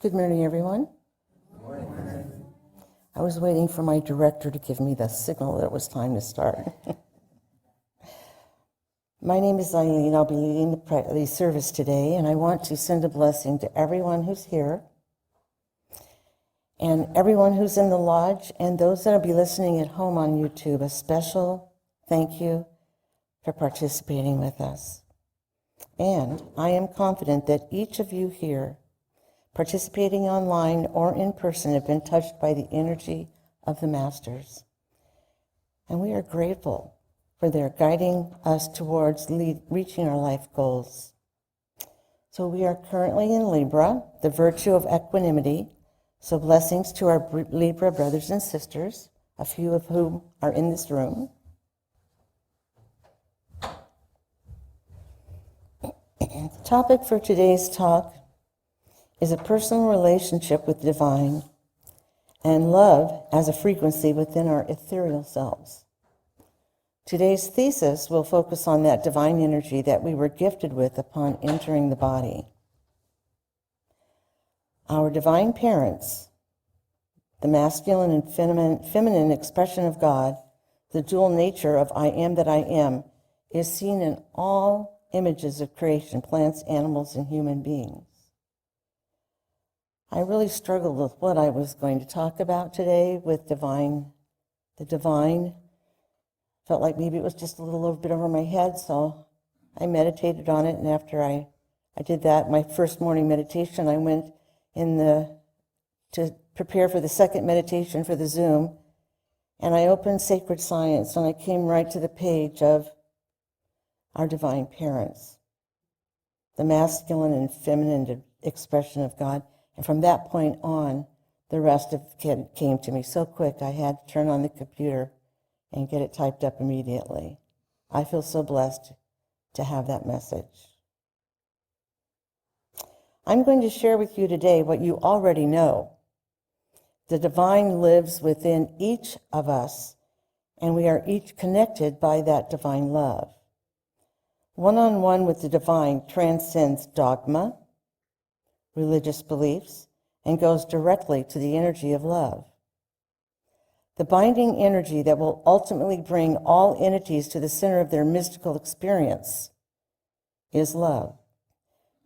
Good morning, everyone. Good morning. I was waiting for my director to give me the signal that it was time to start. My name is Ilene. I'll be leading the service today, and I want to send a blessing to everyone who's here and everyone who's in the lodge and those that will be listening at home on YouTube. A special thank you for participating with us. And I am confident that each of you here participating online or in person have been touched by the energy of the Masters. And we are grateful for their guiding us towards reaching our life goals. So we are currently in Libra, the virtue of equanimity. So blessings to our Libra brothers and sisters, a few of whom are in this room. The topic for today's talk is a personal relationship with the divine and love as a frequency within our ethereal selves. Today's thesis will focus on that divine energy that we were gifted with upon entering the body. Our divine parents, the masculine and feminine expression of God, the dual nature of I am that I am, is seen in all images of creation, plants, animals, and human beings. I really struggled with what I was going to talk about today with the divine. Felt like maybe it was just a little bit over my head, so I meditated on it, and after I did that, my first morning meditation, I went to prepare for the second meditation for the Zoom, and I opened Sacred Science, and I came right to the page of our divine parents, the masculine and feminine expression of God. And from that point on, the rest of it came to me so quick, I had to turn on the computer and get it typed up immediately. I feel so blessed to have that message. I'm going to share with you today what you already know. The divine lives within each of us, and we are each connected by that divine love. One-on-one with the divine transcends dogma, religious beliefs, and goes directly to the energy of love. The binding energy that will ultimately bring all entities to the center of their mystical experience is love.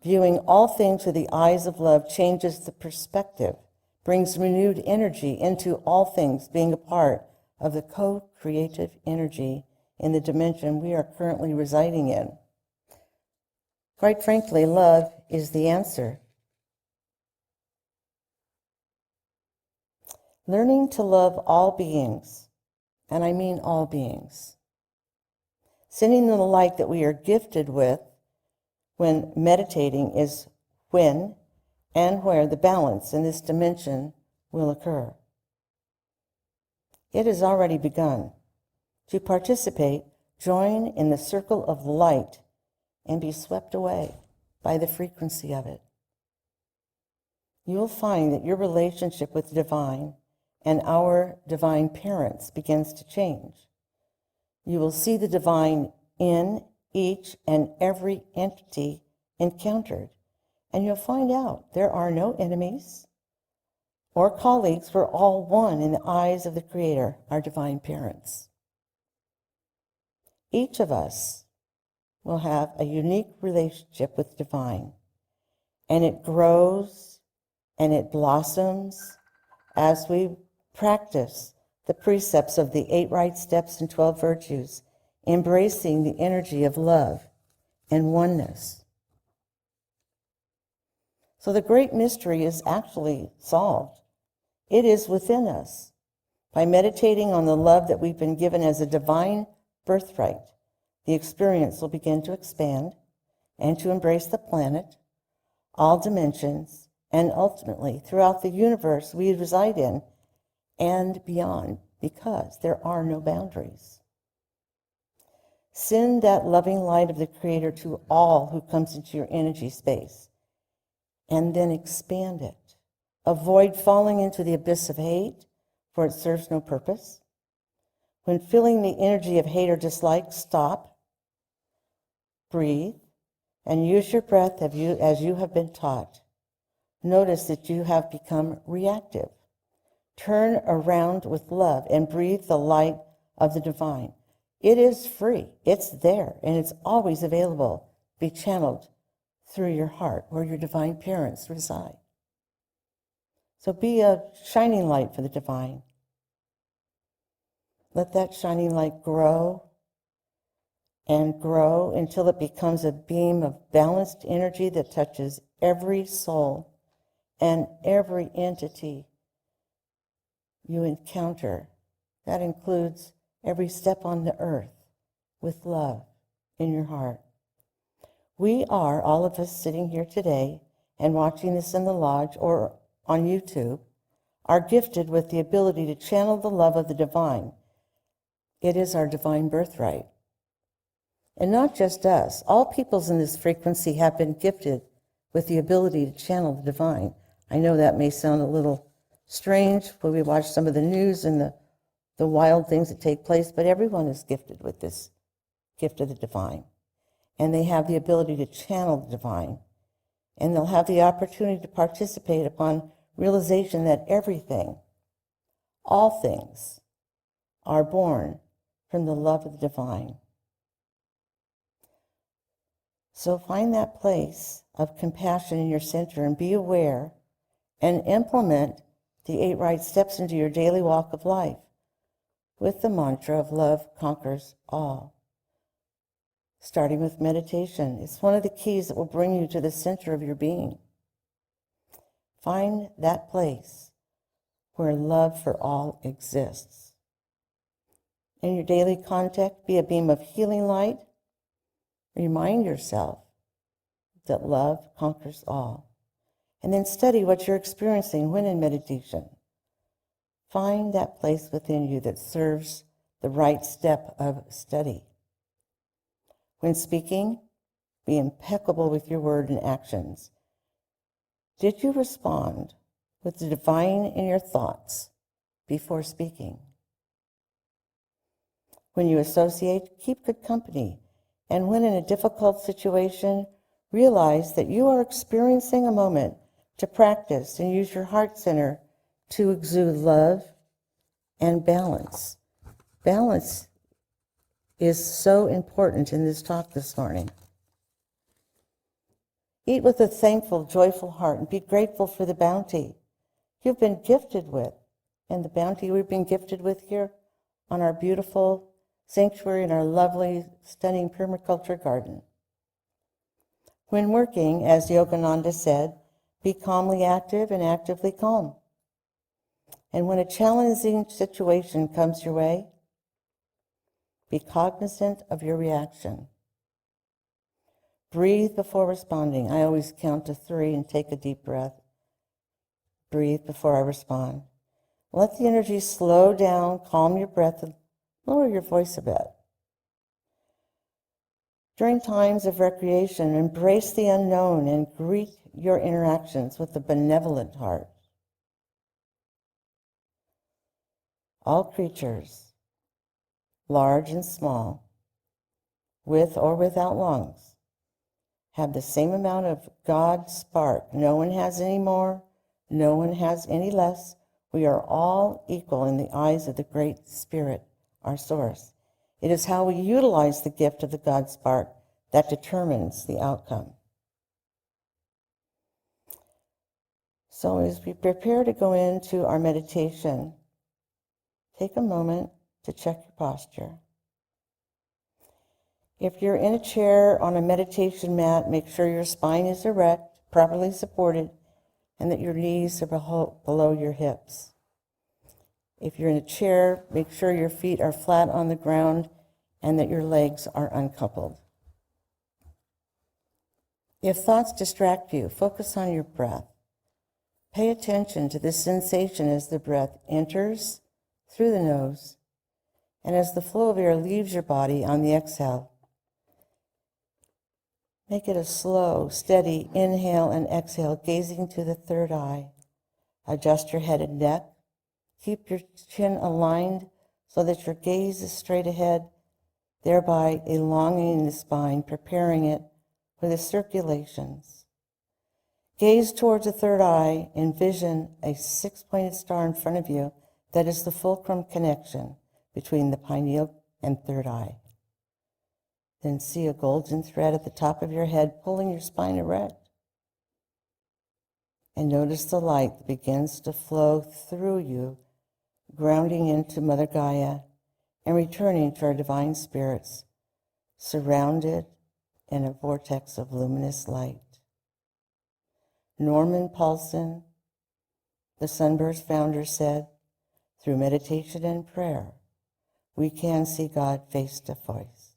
Viewing all things through the eyes of love changes the perspective, brings renewed energy into all things, being a part of the co-creative energy in the dimension we are currently residing in. Quite frankly, love is the answer. Learning to love all beings, and I mean all beings. Sending them the light that we are gifted with when meditating is when and where the balance in this dimension will occur. It has already begun. To participate, join in the circle of light and be swept away by the frequency of it. You will find that your relationship with the divine and our divine parents begins to change. You will see the divine in each and every entity encountered, and you'll find out there are no enemies or colleagues. We're all one in the eyes of the Creator, our divine parents. Each of us will have a unique relationship with the divine, and it grows and it blossoms as we practice the precepts of the 8 right steps and 12 virtues, embracing the energy of love and oneness. So the great mystery is actually solved. It is within us. By meditating on the love that we've been given as a divine birthright, the experience will begin to expand and to embrace the planet, all dimensions, and ultimately throughout the universe we reside in and beyond, because there are no boundaries. Send that loving light of the Creator to all who comes into your energy space, and then expand it. Avoid falling into the abyss of hate, for it serves no purpose. When feeling the energy of hate or dislike, stop, breathe, and use your breath as you have been taught. notice that you have become reactive. Turn around with love and breathe the light of the divine. It is free. It's there, and it's always available. Be channeled through your heart where your divine parents reside. So be a shining light for the divine. Let that shining light grow and grow until it becomes a beam of balanced energy that touches every soul and every entity you encounter. That includes every step on the earth with love in your heart. We are, all of us sitting here today and watching this in the lodge or on YouTube, are gifted with the ability to channel the love of the divine. It is our divine birthright. And not just us. All peoples in this frequency have been gifted with the ability to channel the divine. I know that may sound a little strange when we watch some of the news and the wild things that take place, but everyone is gifted with this gift of the divine. And they have the ability to channel the divine. And they'll have the opportunity to participate upon realization that everything, all things, are born from the love of the divine. So find that place of compassion in your center and be aware and implement the 8 right steps into your daily walk of life with the mantra of love conquers all. Starting with meditation. It's one of the keys that will bring you to the center of your being. Find that place where love for all exists. In your daily contact, be a beam of healing light. Remind yourself that love conquers all. And then study what you're experiencing when in meditation. Find that place within you that serves the right step of study. When speaking, be impeccable with your word and actions. Did you respond with the divine in your thoughts before speaking? When you associate, keep good company. And when in a difficult situation, realize that you are experiencing a moment to practice and use your heart center to exude love and balance. Balance is so important in this talk this morning. Eat with a thankful, joyful heart and be grateful for the bounty you've been gifted with and the bounty we've been gifted with here on our beautiful sanctuary in our lovely, stunning permaculture garden. When working, as Yogananda said, be calmly active and actively calm. And when a challenging situation comes your way, be cognizant of your reaction. Breathe before responding. I always count to 3 and take a deep breath. Breathe before I respond. Let the energy slow down, calm your breath, and lower your voice a bit. During times of recreation, embrace the unknown and greet your interactions with a benevolent heart. All creatures, large and small, with or without lungs, have the same amount of God spark. No one has any more, no one has any less. We are all equal in the eyes of the Great Spirit, our source. It is how we utilize the gift of the God spark that determines the outcome. So as we prepare to go into our meditation, take a moment to check your posture. If you're in a chair on a meditation mat, make sure your spine is erect, properly supported, and that your knees are below your hips. If you're in a chair, make sure your feet are flat on the ground and that your legs are uncoupled. If thoughts distract you, focus on your breath. Pay attention to the sensation as the breath enters through the nose and as the flow of air leaves your body on the exhale. Make it a slow, steady inhale and exhale, gazing to the third eye. Adjust your head and neck. Keep your chin aligned so that your gaze is straight ahead, thereby elongating the spine, preparing it for the circulations. Gaze towards the third eye. Envision a six-pointed star in front of you that is the fulcrum connection between the pineal and third eye. Then see a golden thread at the top of your head pulling your spine erect. And notice the light that begins to flow through you, grounding into Mother Gaia and returning to our divine spirits, surrounded in a vortex of luminous light. Norman Paulson, the Sunburst founder, said, "Through meditation and prayer, we can see God face to face."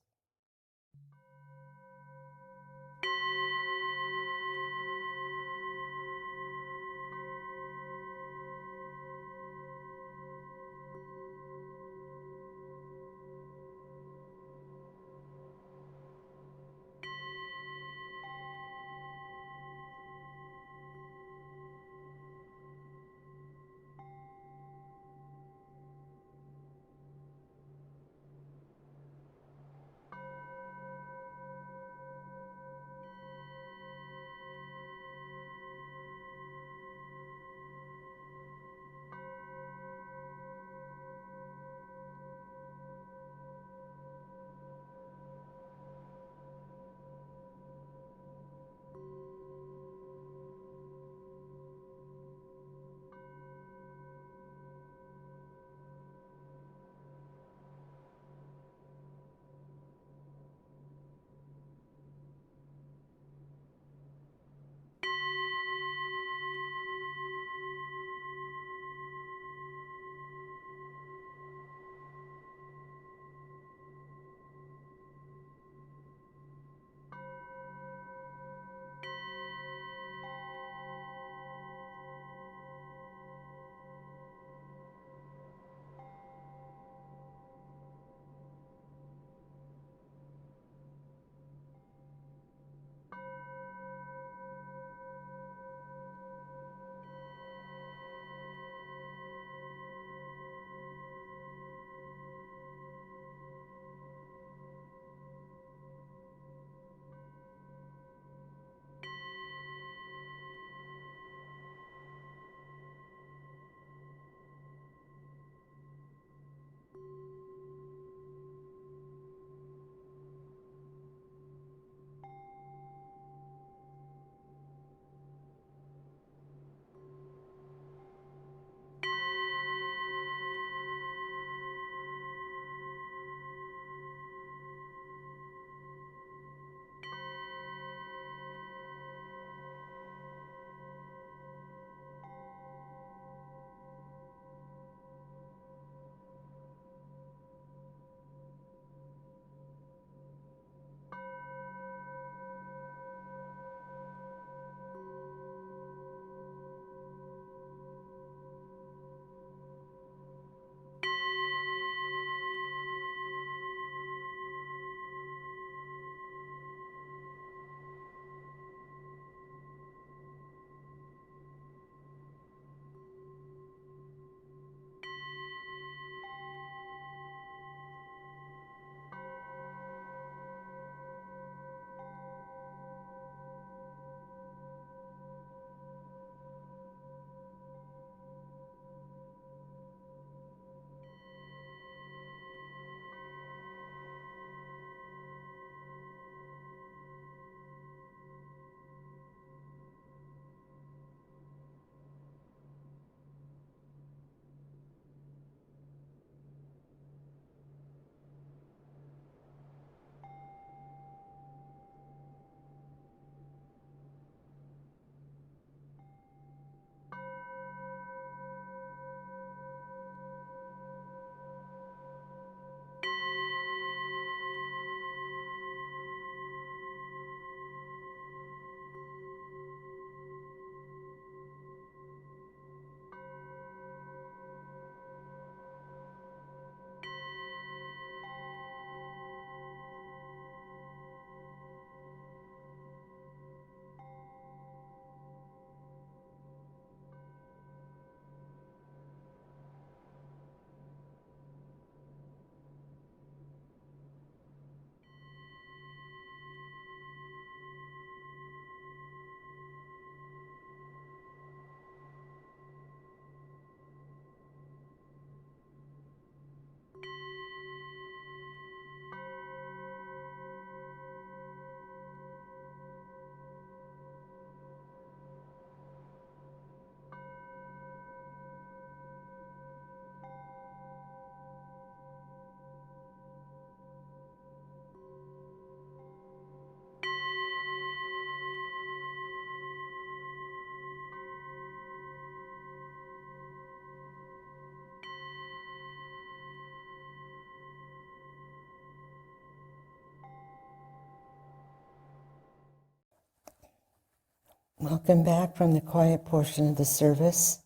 Welcome back from the quiet portion of the service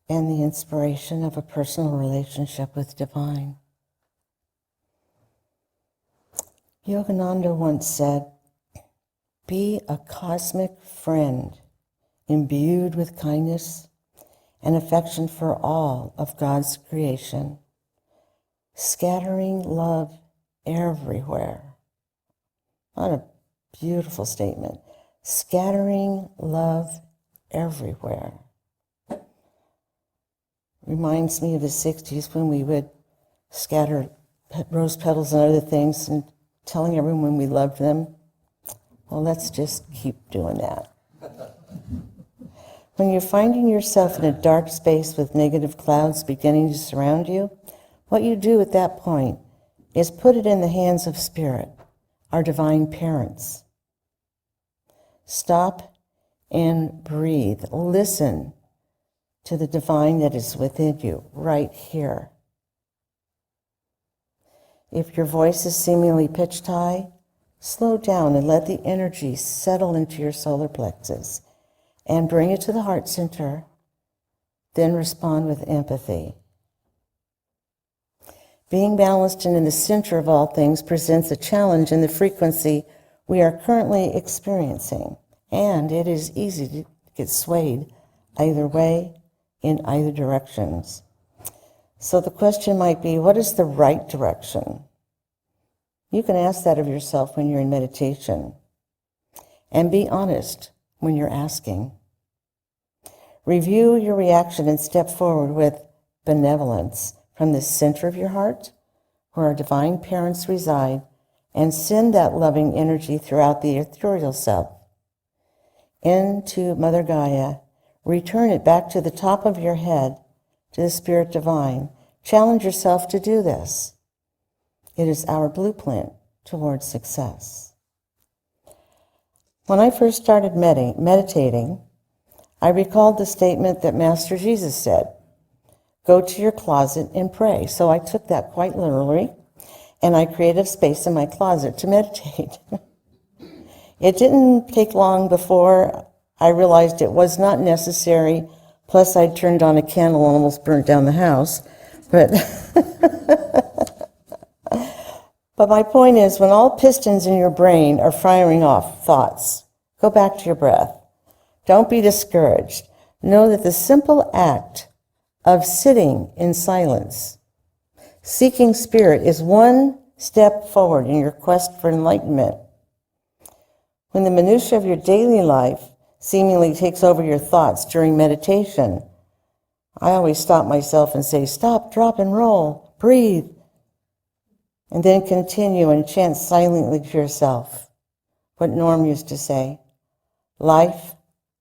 and the inspiration of a personal relationship with Divine. Yogananda once said, "Be a cosmic friend imbued with kindness and affection for all of God's creation, scattering love everywhere." What a beautiful statement. Scattering love everywhere. Reminds me of the 60s when we would scatter rose petals and other things and telling everyone we loved them. Well, let's just keep doing that. When you're finding yourself in a dark space with negative clouds beginning to surround you, what you do at that point is put it in the hands of Spirit, our divine parents. Stop and breathe. Listen to the divine that is within you right here. If your voice is seemingly pitched high, slow down and let the energy settle into your solar plexus and bring it to the heart center. Then respond with empathy. Being balanced and in the center of all things presents a challenge in the frequency we are currently experiencing, and it is easy to get swayed either way in either directions. So the question might be, what is the right direction? You can ask that of yourself when you're in meditation, and be honest when you're asking. Review your reaction and step forward with benevolence from the center of your heart, where our divine parents reside, and send that loving energy throughout the ethereal self into Mother Gaia. Return it back to the top of your head, to the Spirit Divine. Challenge yourself to do this. It is our blueprint towards success. When I first started meditating, I recalled the statement that Master Jesus said, "Go to your closet and pray." So I took that quite literally, and I created a space in my closet to meditate. It didn't take long before I realized it was not necessary. Plus, I turned on a candle and almost burnt down the house. But my point is, when all pistons in your brain are firing off thoughts, go back to your breath. Don't be discouraged. Know that the simple act of sitting in silence, seeking Spirit, is one step forward in your quest for enlightenment. When the minutiae of your daily life seemingly takes over your thoughts during meditation, I always stop myself and say, stop, drop, and roll, breathe, and then continue and chant silently to yourself what Norm used to say: life,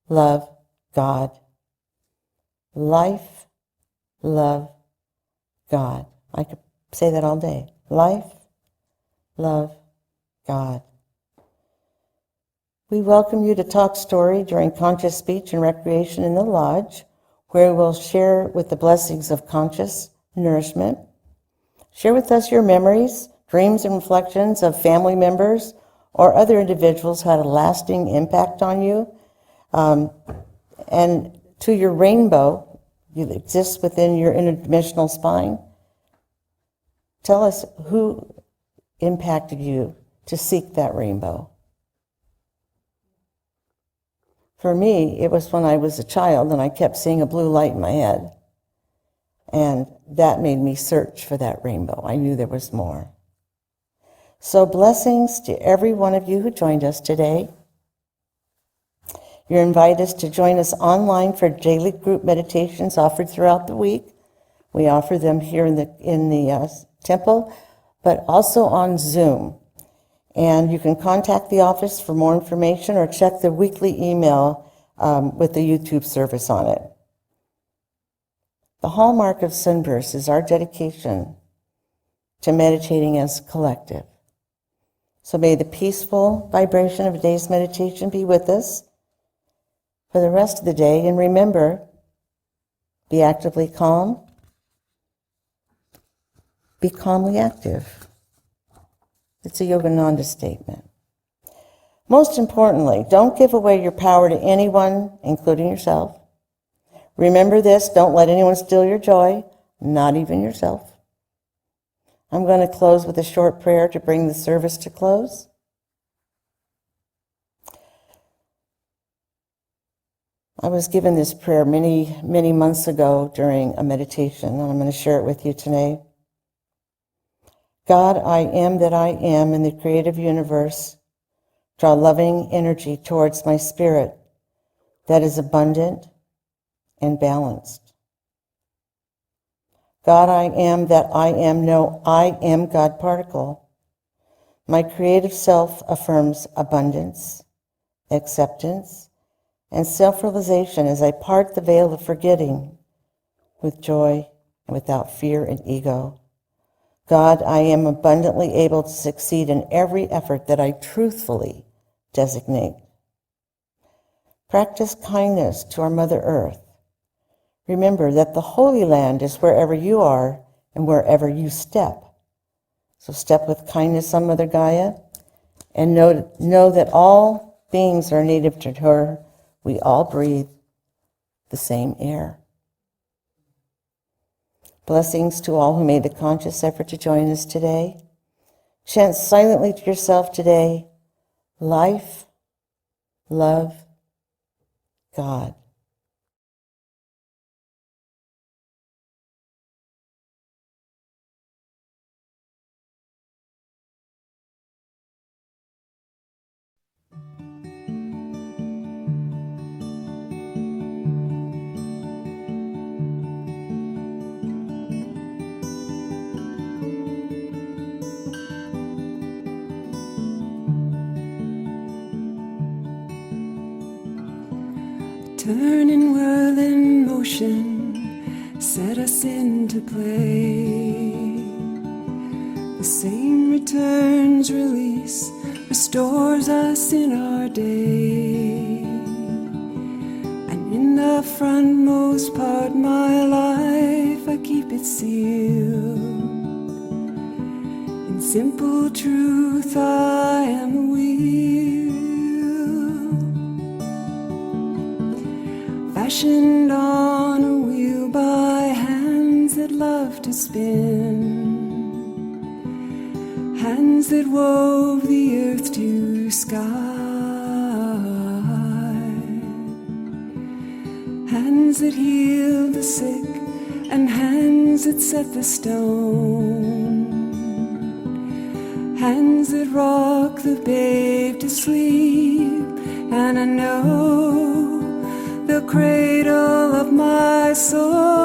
love, God. Life, love, God. I could say that all day. Life, love, God. We welcome you to Talk Story during conscious speech and recreation in the lodge, where we'll share with the blessings of conscious nourishment. Share with us your memories, dreams, and reflections of family members or other individuals who had a lasting impact on you. And to your rainbow that exists within your interdimensional spine, tell us who impacted you to seek that rainbow. For me, it was when I was a child and I kept seeing a blue light in my head. And that made me search for that rainbow. I knew there was more. So blessings to every one of you who joined us today. You're invited to join us online for daily group meditations offered throughout the week. We offer them here in the temple, but also on Zoom. And you can contact the office for more information or check the weekly email with the YouTube service on it. The hallmark of Sunburst is our dedication to meditating as a collective. So may the peaceful vibration of a day's meditation be with us for the rest of the day. And remember, be actively calm, be calmly active. It's a Yogananda statement. Most importantly, don't give away your power to anyone, including yourself. Remember this, don't let anyone steal your joy, not even yourself. I'm going to close with a short prayer to bring the service to close. I was given this prayer many, many months ago during a meditation, and I'm going to share it with you today. God, I am that I am in the creative universe. Draw loving energy towards my spirit that is abundant and balanced. God, I am that I am. No, I am God particle. My creative self affirms abundance, acceptance, and self-realization as I part the veil of forgetting with joy and without fear and ego. God, I am abundantly able to succeed in every effort that I truthfully designate. Practice kindness to our Mother Earth. Remember that the Holy Land is wherever you are and wherever you step. So step with kindness on Mother Gaia, and know that all beings are native to her. We all breathe the same air. Blessings to all who made the conscious effort to join us today. Chant silently to yourself today, life, love, God. Turning whirl in motion, set us into play. The same returns, release, restores us in our day. And in the frontmost part, my life, I keep it sealed. In simple truth, I am a wheel, fashioned on a wheel by hands that love to spin, hands that wove the earth to sky, hands that healed the sick, and hands that set the stone, hands that rock the babe to sleep, and I know the cradle of my soul.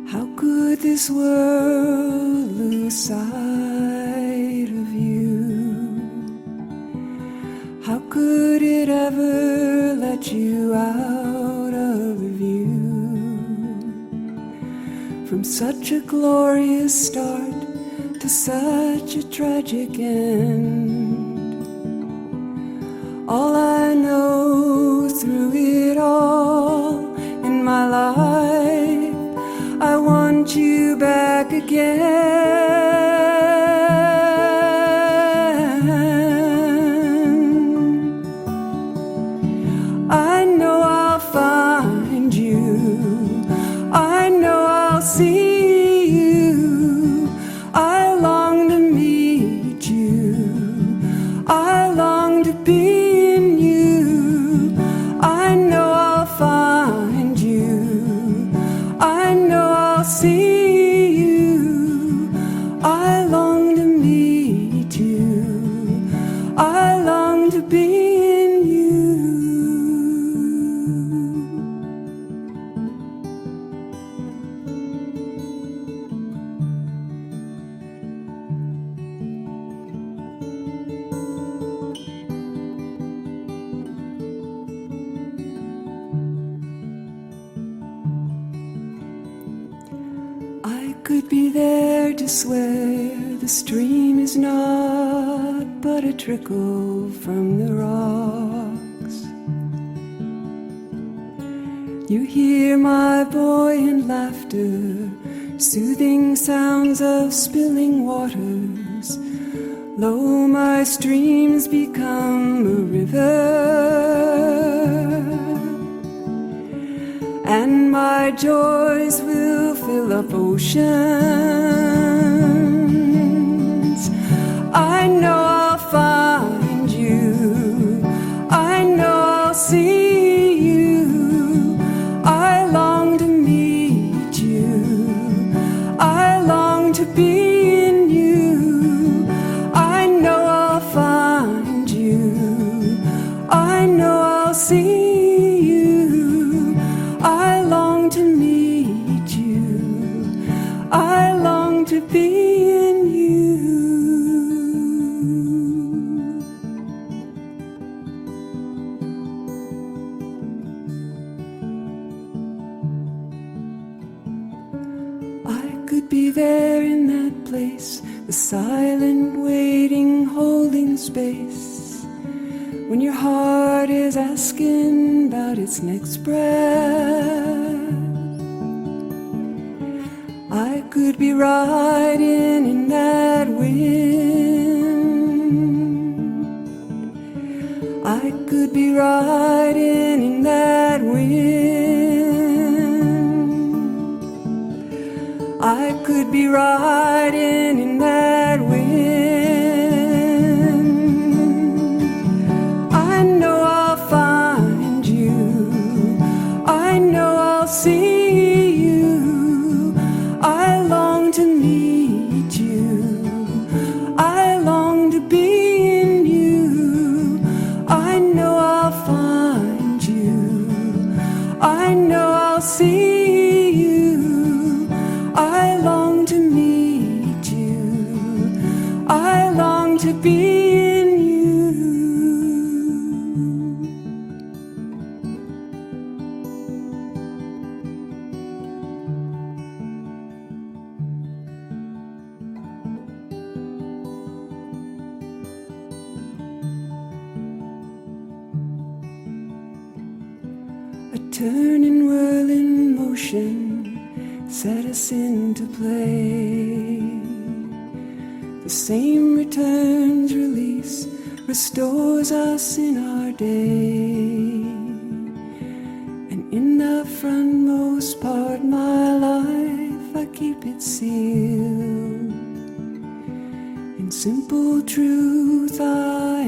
How could this world lose sight of you? How could it ever let you out of view? From such a glorious start to such a tragic end. All I know through it all in my life, I want you back again. I know I'll find you, I know I'll see you, I long to meet you, I long to be in you. I know I'll find you, I know I'll see you, I long to meet you, I long to be in you. I could be there to swear the stream is not but a trickle from the rocks. You hear my buoyant laughter soothing sounds of spilling waters. Lo, my streams become a river, and my joys will fill up oceans. I know I'll find you, I know I'll see you. I long to meet you, I long to be in you. I know I'll find you, I know I'll see you. I long to meet you, I long to be in you. I could be there in that place, the silent waiting, holding space, when your heart is asking about its next breath. I could be riding in that wind, I could be riding in that wind, I could be riding in that wind. I know I'll find you, I know I'll see you. I long to meet you, I long to be in you. I know I'll find you, I know I'll see you. I long to meet you, I long to be in you. A turning, whirling motion set us into play. The same returns, release, restores us in our day. And in the frontmost part, my life, I keep it sealed. In simple truth, I